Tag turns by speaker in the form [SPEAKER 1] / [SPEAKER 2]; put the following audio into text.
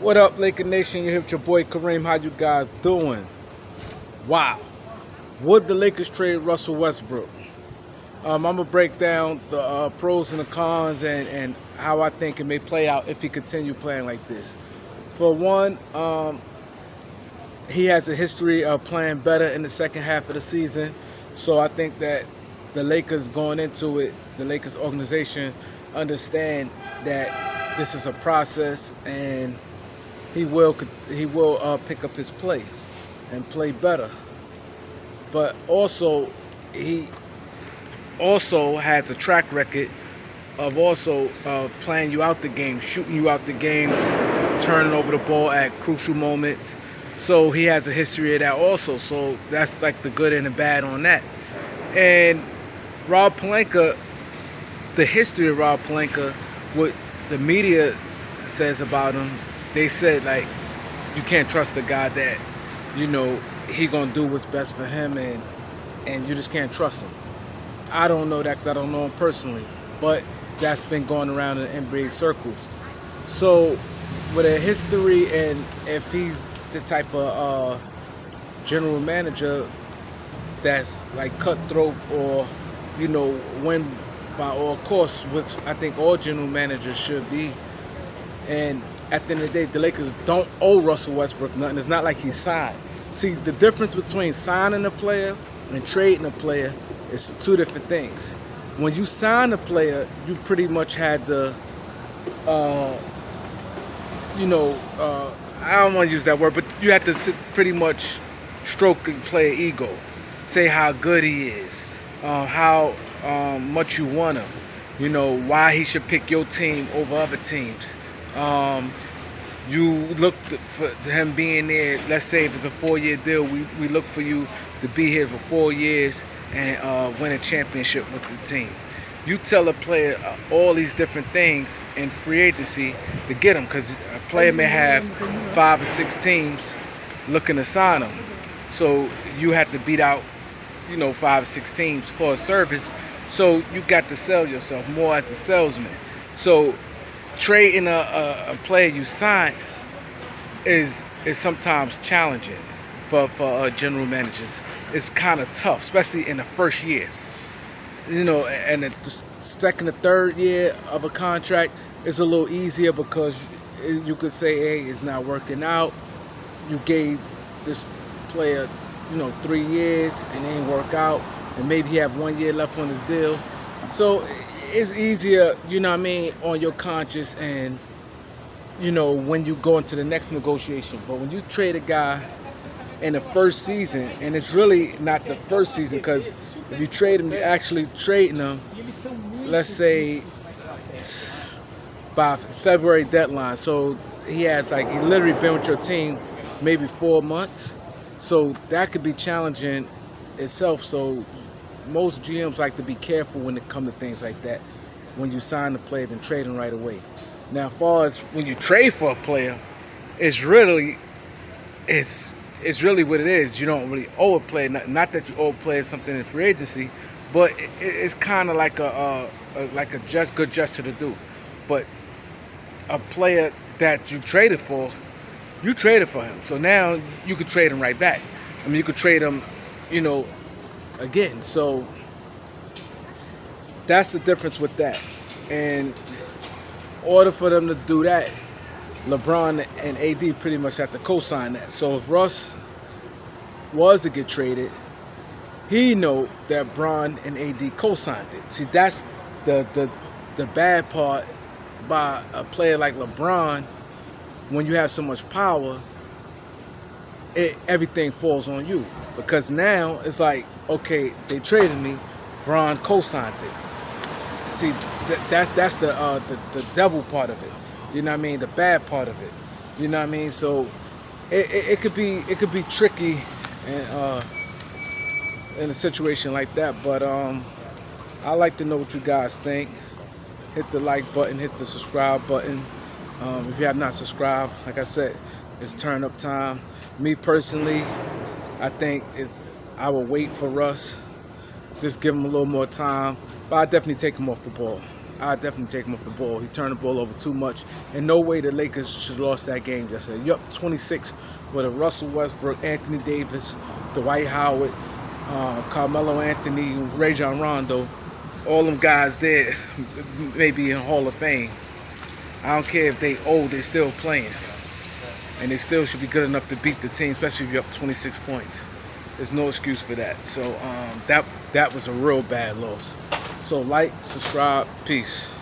[SPEAKER 1] What up, Laker Nation? You hit your boy Kareem. How you guys doing? Wow. Would the Lakers trade Russell Westbrook? I'm going to break down the pros and the cons and how I think it may play out if he continue playing like this. For one, he has a history of playing better in the second half of the season. So I think that the Lakers going into it, the Lakers organization, understand that this is a process and he will pick up his play and play better. But also, he also has a track record of also playing you out the game, shooting you out the game, turning over the ball at crucial moments. So he has a history of that also. So that's like the good and the bad on that. And Rob Pelinka, the history of Rob Pelinka, what the media says about him, they said like you can't trust a guy that he gonna do what's best for him, and you just can't trust him. I don't know that 'cause I don't know him personally, but that's been going around in NBA circles. So with a history, and if he's the type of general manager that's like cutthroat or win by all costs, which I think all general managers should be. And at the end of the day, the Lakers don't owe Russell Westbrook nothing. It's not like he signed. See, the difference between signing a player and trading a player is two different things. When you sign a player, you pretty much had the, I don't want to use that word, but you have to pretty much stroke a player ego. Say how good he is, how much you want him, why he should pick your team over other teams. You look for him being there. Let's say if it's a 4-year deal, we look for you to be here for 4 years and win a championship with the team. You tell a player all these different things in free agency to get him, because a player may have 5 or 6 teams looking to sign him. So you have to beat out 5 or 6 teams for a service. So you got to sell yourself more as a salesman. So trading a player you signed is sometimes challenging for general managers. It's kind of tough, especially in the first year. And the second or third year of a contract is a little easier because you could say, hey, it's not working out. You gave this player 3 years and it ain't work out, and maybe he have 1 year left on his deal. So it's easier, on your conscience and, when you go into the next negotiation. But when you trade a guy in the first season, and it's really not the first season, because if you trade him, you're actually trading him, let's say, by February deadline. So he literally been with your team maybe 4 months. So that could be challenging itself. So most GMs like to be careful when it comes to things like that. When you sign the player, then trade him right away. Now, as far as when you trade for a player, it's really what it is. You don't really owe a player. Not that you owe a player something in free agency, but it's kind of like a good gesture to do. But a player that you traded for him. So now you could trade him right back. I mean, you could trade him, again. So that's the difference with that. And in order for them to do that, LeBron and AD pretty much have to co-sign that. So if Russ was to get traded, he know that Bron and AD co-signed it. See, that's the bad part by a player like LeBron. When you have so much power, everything falls on you, because now it's like, okay, they traded me, Bron co-signed it. See, that's the devil part of it. You know what I mean? The bad part of it. You know what I mean? So it could be tricky and in a situation like that. But I like to know what you guys think. Hit the like button, hit the subscribe button. If you have not subscribed, like I said, it's turn up time. Me personally, I think I will wait for Russ. Just give him a little more time. But I definitely take him off the ball. I definitely take him off the ball. He turned the ball over too much. And no way the Lakers should have lost that game yesterday. You're up 26 with a Russell Westbrook, Anthony Davis, Dwight Howard, Carmelo Anthony, Rajon Rondo. All them guys there may be in Hall of Fame. I don't care if they old, they're still playing. And they still should be good enough to beat the team, especially if you're up 26 points. There's no excuse for that. So that was a real bad loss. So like, subscribe, peace.